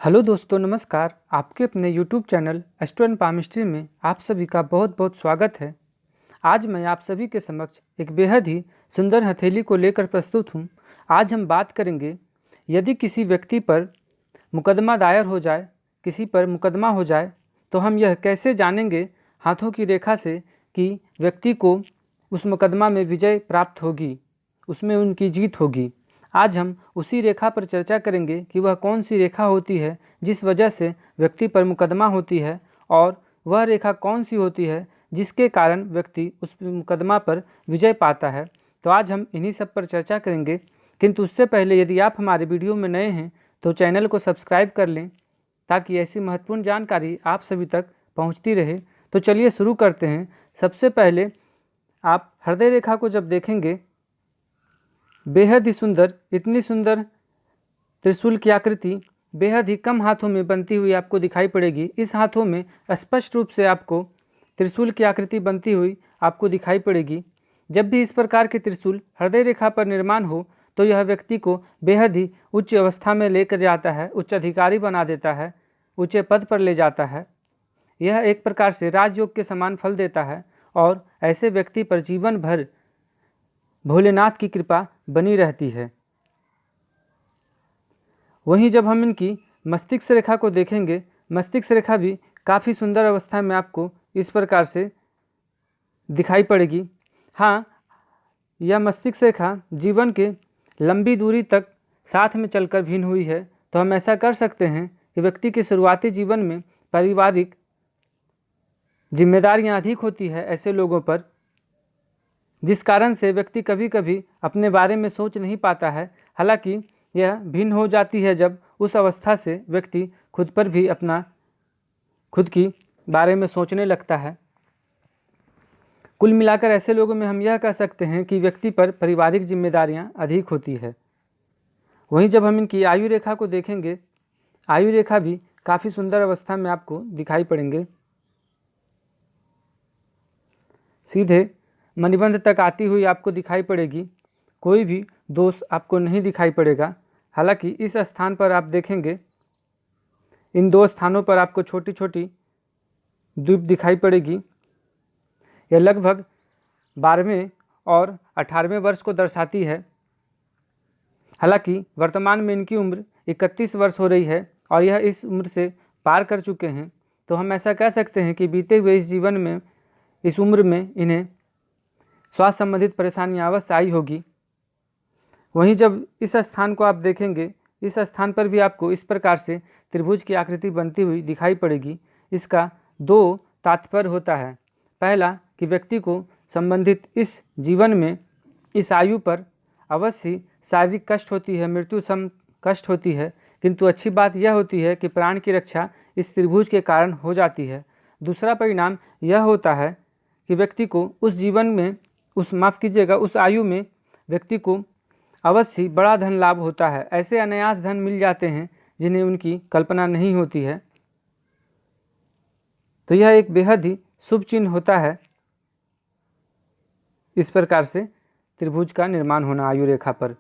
Hello दोस्तों, नमस्कार। आपके अपने YouTube channel astro and palmistry में आप सभी का बहुत बहुत स्वागत है। आज मैं आप सभी के समक्ष एक बेहद ही सुंदर हथेली को लेकर प्रस्तुत हूँ। आज हम बात करेंगे, यदि किसी व्यक्ति पर मुकदमा दायर हो जाए, किसी पर मुकदमा हो जाए, तो हम यह कैसे जानेंगे हाथों की रेखा से कि व्यक्ति को उस मुकदमा में विजय प्राप्त होगी, उसमें उनकी जीत होगी। आज हम उसी रेखा पर चर्चा करेंगे कि वह कौन सी रेखा होती है जिस वजह से व्यक्ति पर मुकदमा होती है, और वह रेखा कौन सी होती है जिसके कारण व्यक्ति उस मुकदमा पर विजय पाता है। तो आज हम इन्हीं सब पर चर्चा करेंगे। किंतु उससे पहले यदि आप हमारे वीडियो में नए हैं तो चैनल को सब्सक्राइब कर लें, ताकि ऐसी महत्वपूर्ण जानकारी आप सभी तक पहुंचती रहे। तो चलिए शुरू करते हैं। सबसे पहले आप हृदय रेखा को जब देखेंगे, बेहद ही सुंदर, इतनी सुंदर त्रिशूल की आकृति बेहद ही कम हाथों में बनती हुई आपको दिखाई पड़ेगी। इस हाथों में स्पष्ट रूप से आपको त्रिशूल की आकृति बनती हुई आपको दिखाई पड़ेगी। जब भी इस प्रकार के त्रिशूल हृदय रेखा पर निर्माण हो तो यह व्यक्ति को बेहद ही उच्च अवस्था में लेकर जाता है, उच्च अधिकारी बना देता है, उच्च पद पर ले जाता है। यह एक प्रकार से राजयोग के समान फल देता है और ऐसे व्यक्ति पर जीवन भर भोलेनाथ की कृपा बनी रहती है। वहीं जब हम इनकी मस्तिष्क रेखा को देखेंगे, मस्तिष्क रेखा भी काफ़ी सुंदर अवस्था में आपको इस प्रकार से दिखाई पड़ेगी। हाँ, यह मस्तिष्क रेखा जीवन के लंबी दूरी तक साथ में चलकर भिन्न हुई है। तो हम ऐसा कर सकते हैं कि व्यक्ति के शुरुआती जीवन में पारिवारिक जिम्मेदारियां अधिक होती है ऐसे लोगों पर, जिस कारण से व्यक्ति कभी कभी अपने बारे में सोच नहीं पाता है। हालांकि यह भिन्न हो जाती है जब उस अवस्था से व्यक्ति खुद पर भी खुद की बारे में सोचने लगता है। कुल मिलाकर ऐसे लोगों में हम यह कह सकते हैं कि व्यक्ति पर पारिवारिक जिम्मेदारियां अधिक होती है। वहीं जब हम इनकी आयु रेखा को देखेंगे, आयु रेखा भी काफ़ी सुंदर अवस्था में आपको दिखाई पड़ेंगे। सीधे मणिबंध तक आती हुई आपको दिखाई पड़ेगी। कोई भी दोष आपको नहीं दिखाई पड़ेगा। हालांकि इस स्थान पर आप देखेंगे, इन दो स्थानों पर आपको छोटी छोटी द्वीप दिखाई पड़ेगी। यह लगभग 12वें और 18वें वर्ष को दर्शाती है। हालांकि वर्तमान में इनकी उम्र 31 वर्ष हो रही है और यह इस उम्र से पार कर चुके हैं। तो हम ऐसा कह सकते हैं कि बीते हुए इस जीवन में, इस उम्र में इन्हें स्वास्थ्य संबंधित परेशानियां अवश्य आई होगी। वहीं जब इस स्थान को आप देखेंगे, इस स्थान पर भी आपको इस प्रकार से त्रिभुज की आकृति बनती हुई दिखाई पड़ेगी। इसका दो तात्पर्य होता है। पहला कि व्यक्ति को संबंधित इस जीवन में, इस आयु पर अवश्य ही शारीरिक कष्ट होती है, मृत्यु सम कष्ट होती है, किंतु अच्छी बात यह होती है कि प्राण की रक्षा इस त्रिभुज के कारण हो जाती है। दूसरा परिणाम यह होता है कि व्यक्ति को उस जीवन में, उस आयु में व्यक्ति को अवश्य बड़ा धन लाभ होता है। ऐसे अनायास धन मिल जाते हैं जिन्हें उनकी कल्पना नहीं होती है। तो यह एक बेहद ही शुभ चिन्ह होता है, इस प्रकार से त्रिभुज का निर्माण होना आयु रेखा पर।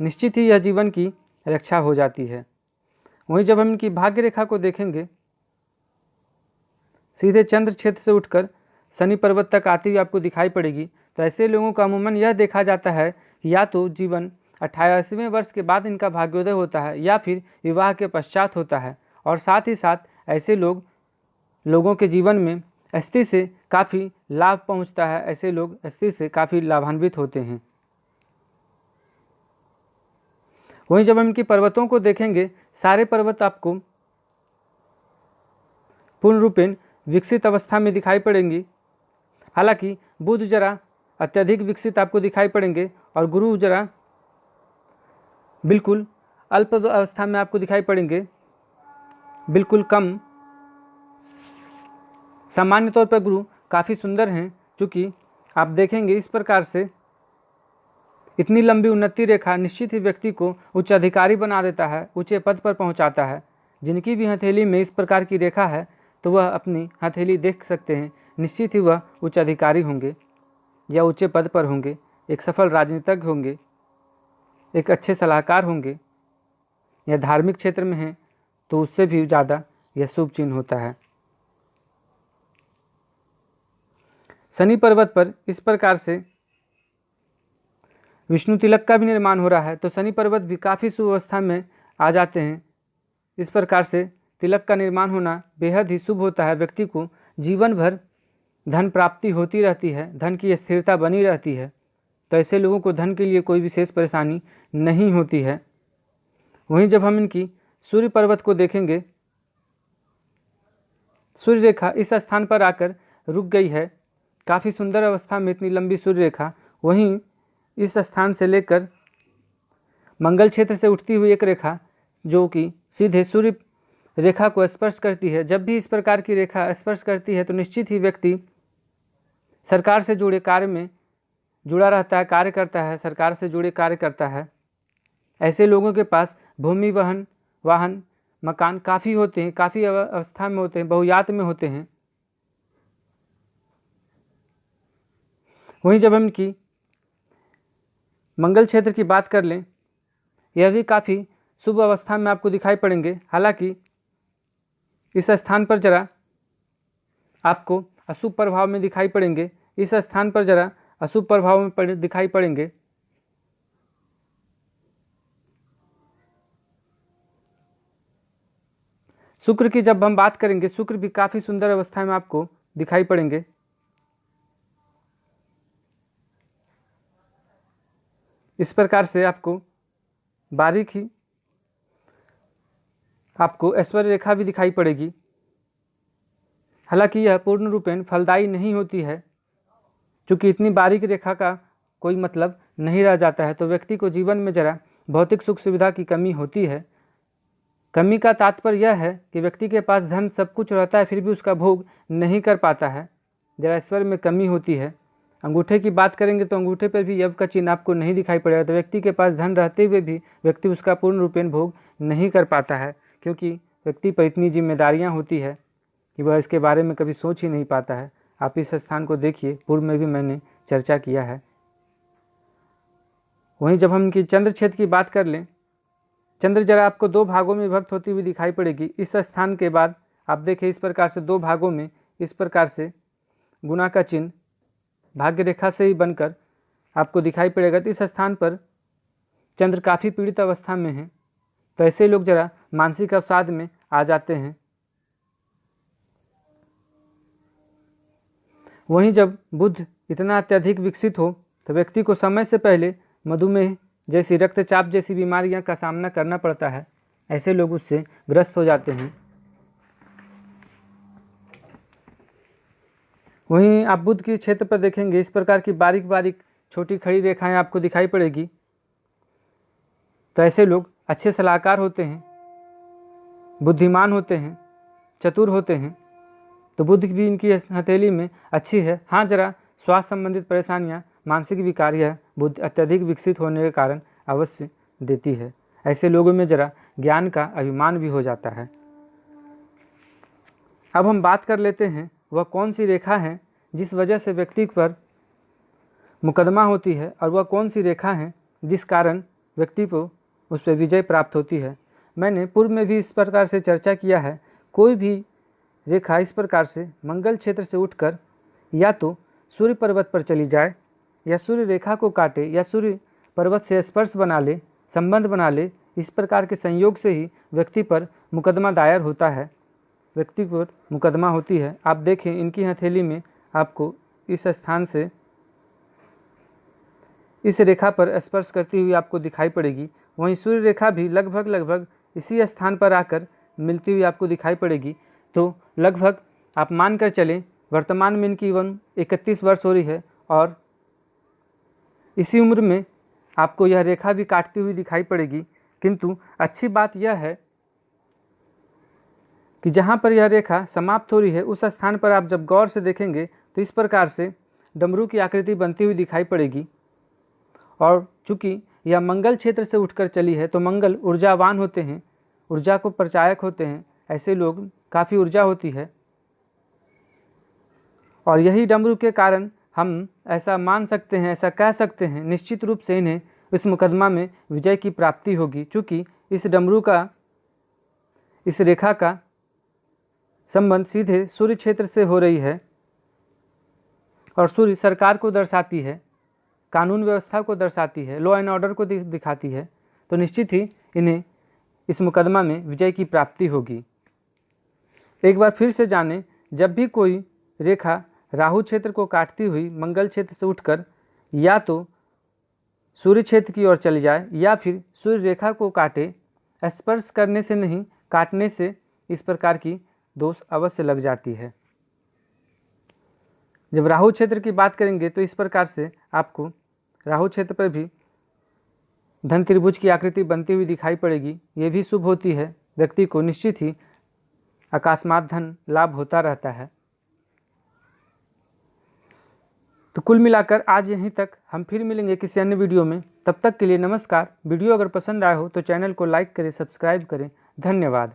निश्चित ही यह जीवन की रक्षा हो जाती है। वहीं जब हम इनकी भाग्य रेखा को देखेंगे, सीधे चंद्र क्षेत्र से उठकर शनि पर्वत तक आती हुई आपको दिखाई पड़ेगी। तो ऐसे लोगों का अमूमन यह देखा जाता है कि या तो जीवन 88वें वर्ष के बाद इनका भाग्योदय होता है या फिर विवाह के पश्चात होता है। और साथ ही साथ ऐसे लोगों के जीवन में स्त्री से काफ़ी लाभ पहुंचता है। ऐसे लोग स्त्री से काफ़ी लाभान्वित होते हैं। वहीं जब हम इनकी पर्वतों को देखेंगे, सारे पर्वत आपको पूर्ण रूपेण विकसित अवस्था में दिखाई पड़ेंगी। हालांकि बुध जरा अत्यधिक विकसित आपको दिखाई पड़ेंगे और गुरु जरा बिल्कुल अल्प अवस्था में आपको दिखाई पड़ेंगे, बिल्कुल कम। सामान्य तौर पर गुरु काफ़ी सुंदर हैं, क्योंकि आप देखेंगे इस प्रकार से इतनी लंबी उन्नति रेखा निश्चित ही व्यक्ति को उच्च अधिकारी बना देता है, ऊंचे पद पर पहुंचाता है। जिनकी भी हथेली में इस प्रकार की रेखा है तो वह अपनी हथेली देख सकते हैं, निश्चित ही वह उच्च अधिकारी होंगे या ऊंचे पद पर होंगे, एक सफल राजनीतिज्ञ होंगे, एक अच्छे सलाहकार होंगे, या धार्मिक क्षेत्र में हैं तो उससे भी ज़्यादा यह शुभ चिन्ह होता है। शनि पर्वत पर इस प्रकार से विष्णु तिलक का भी निर्माण हो रहा है, तो शनि पर्वत भी काफ़ी शुभ अवस्था में आ जाते हैं। इस प्रकार से तिलक का निर्माण होना बेहद ही शुभ होता है। व्यक्ति को जीवन भर धन प्राप्ति होती रहती है, धन की स्थिरता बनी रहती है, तो ऐसे लोगों को धन के लिए कोई विशेष परेशानी नहीं होती है। वहीं जब हम इनकी सूर्य पर्वत को देखेंगे, सूर्य रेखा इस स्थान पर आकर रुक गई है, काफ़ी सुंदर अवस्था में इतनी लंबी सूर्य रेखा। वहीं इस स्थान से लेकर मंगल क्षेत्र से उठती हुई एक रेखा जो कि सीधे सूर्य रेखा को स्पर्श करती है। जब भी इस प्रकार की रेखा स्पर्श करती है तो निश्चित ही व्यक्ति सरकार से जुड़े कार्य में जुड़ा रहता है, कार्य करता है, सरकार से जुड़े कार्य करता है। ऐसे लोगों के पास भूमि वाहन मकान काफ़ी होते हैं, काफ़ी अवस्था में होते हैं, बहुयात में होते हैं। वहीं जब हम इनकी मंगल क्षेत्र की बात कर लें, यह भी काफ़ी शुभ अवस्था में आपको दिखाई पड़ेंगे। हालांकि इस स्थान पर जरा आपको अशुभ प्रभाव में दिखाई पड़ेंगे, इस स्थान पर जरा अशुभ प्रभाव में दिखाई पड़ेंगे। शुक्र की जब हम बात करेंगे, शुक्र भी काफ़ी सुंदर अवस्था में आपको दिखाई पड़ेंगे। इस प्रकार से आपको बारीकी आपको ऐश्वर्य रेखा भी दिखाई पड़ेगी। हालांकि यह पूर्ण रूपेण फलदायी नहीं होती है, क्योंकि इतनी बारीक रेखा का कोई मतलब नहीं रह जाता है, तो व्यक्ति को जीवन में जरा भौतिक सुख सुविधा की कमी होती है। कमी का तात्पर्य यह है कि व्यक्ति के पास धन सब कुछ रहता है, फिर भी उसका भोग नहीं कर पाता है, जरा ऐश्वर्य में कमी होती है। अंगूठे की बात करेंगे तो अंगूठे पर भी यव का चिन्ह आपको नहीं दिखाई पड़ेगा, तो व्यक्ति के पास धन रहते हुए भी व्यक्ति उसका पूर्ण रूपेण भोग नहीं कर पाता है, क्योंकि व्यक्ति पर इतनी जिम्मेदारियां होती है कि वह इसके बारे में कभी सोच ही नहीं पाता है। आप इस स्थान को देखिए, पूर्व में भी मैंने चर्चा किया है। वहीं जब हम इनकी चंद्र क्षेत्र की बात कर लें, चंद्र जरा आपको दो भागों में विभक्त होती हुई दिखाई पड़ेगी। इस स्थान के बाद आप देखें इस प्रकार से दो भागों में इस प्रकार से गुना का चिन्ह भाग्य रेखा से ही बनकर आपको दिखाई पड़ेगा। तो इस स्थान पर चंद्र काफ़ी पीड़ित अवस्था में है, तो ऐसे लोग जरा मानसिक अवसाद में आ जाते हैं। वहीं जब बुध इतना अत्यधिक विकसित हो तो व्यक्ति को समय से पहले मधुमेह जैसी, रक्तचाप जैसी बीमारियां का सामना करना पड़ता है, ऐसे लोग उससे ग्रस्त हो जाते हैं। वहीं आप बुध के क्षेत्र पर देखेंगे इस प्रकार की बारीक बारीक छोटी खड़ी रेखाएं आपको दिखाई पड़ेगी, तो ऐसे लोग अच्छे सलाहकार होते हैं, बुद्धिमान होते हैं, चतुर होते हैं। तो बुद्ध भी इनकी हथेली में अच्छी है। हाँ, जरा स्वास्थ्य संबंधित परेशानियाँ, मानसिक विकार यह बुद्ध अत्यधिक विकसित होने के कारण अवश्य देती है। ऐसे लोगों में जरा ज्ञान का अभिमान भी हो जाता है। अब हम बात कर लेते हैं वह कौन सी रेखा है जिस वजह से व्यक्ति पर मुकदमा होती है, और वह कौन सी रेखा है जिस कारण व्यक्ति को उस पर विजय प्राप्त होती है। मैंने पूर्व में भी इस प्रकार से चर्चा किया है। कोई भी रेखा इस प्रकार से मंगल क्षेत्र से उठकर या तो सूर्य पर्वत पर चली जाए, या सूर्य रेखा को काटे, या सूर्य पर्वत से स्पर्श बना ले, संबंध बना ले, इस प्रकार के संयोग से ही व्यक्ति पर मुकदमा दायर होता है, व्यक्ति पर मुकदमा होती है। आप देखें इनकी हथेली में आपको इस स्थान से इस रेखा पर स्पर्श करती हुई आपको दिखाई पड़ेगी। वहीं सूर्य रेखा भी लगभग इसी स्थान पर आकर मिलती हुई आपको दिखाई पड़ेगी। तो लगभग आप मान कर चलें वर्तमान में इनकी 31 वर्ष हो रही है, और इसी उम्र में आपको यह रेखा भी काटती हुई दिखाई पड़ेगी। किंतु अच्छी बात यह है कि जहाँ पर यह रेखा समाप्त हो रही है उस स्थान पर आप जब गौर से देखेंगे तो इस प्रकार से डमरू की आकृति बनती हुई दिखाई पड़ेगी। और चूँकि यह मंगल क्षेत्र से उठकर चली है तो मंगल ऊर्जावान होते हैं, ऊर्जा को प्रचायक होते हैं, ऐसे लोग काफ़ी ऊर्जा होती है, और यही डमरू के कारण हम ऐसा मान सकते हैं, ऐसा कह सकते हैं निश्चित रूप से इन्हें इस मुकदमा में विजय की प्राप्ति होगी। चूँकि इस डमरू का इस रेखा का संबंध सीधे सूर्य क्षेत्र से हो रही है और सूर्य सरकार को दर्शाती है, कानून व्यवस्था को दर्शाती है, लॉ एंड ऑर्डर को दिखाती है, तो निश्चित ही इन्हें इस मुकदमा में विजय की प्राप्ति होगी। एक बार फिर से जानें, जब भी कोई रेखा राहु क्षेत्र को काटती हुई मंगल क्षेत्र से उठकर या तो सूर्य क्षेत्र की ओर चली जाए या फिर सूर्य रेखा को काटे, स्पर्श करने से नहीं काटने से इस प्रकार की दोष अवश्य लग जाती है। जब राहु क्षेत्र की बात करेंगे तो इस प्रकार से आपको राहु क्षेत्र पर भी धन त्रिभुज की आकृति बनती हुई दिखाई पड़ेगी। ये भी शुभ होती है, व्यक्ति को निश्चित ही अकस्मात धन लाभ होता रहता है। तो कुल मिलाकर आज यहीं तक, हम फिर मिलेंगे किसी अन्य वीडियो में। तब तक के लिए नमस्कार। वीडियो अगर पसंद आया हो तो चैनल को लाइक करें, सब्सक्राइब करें। धन्यवाद।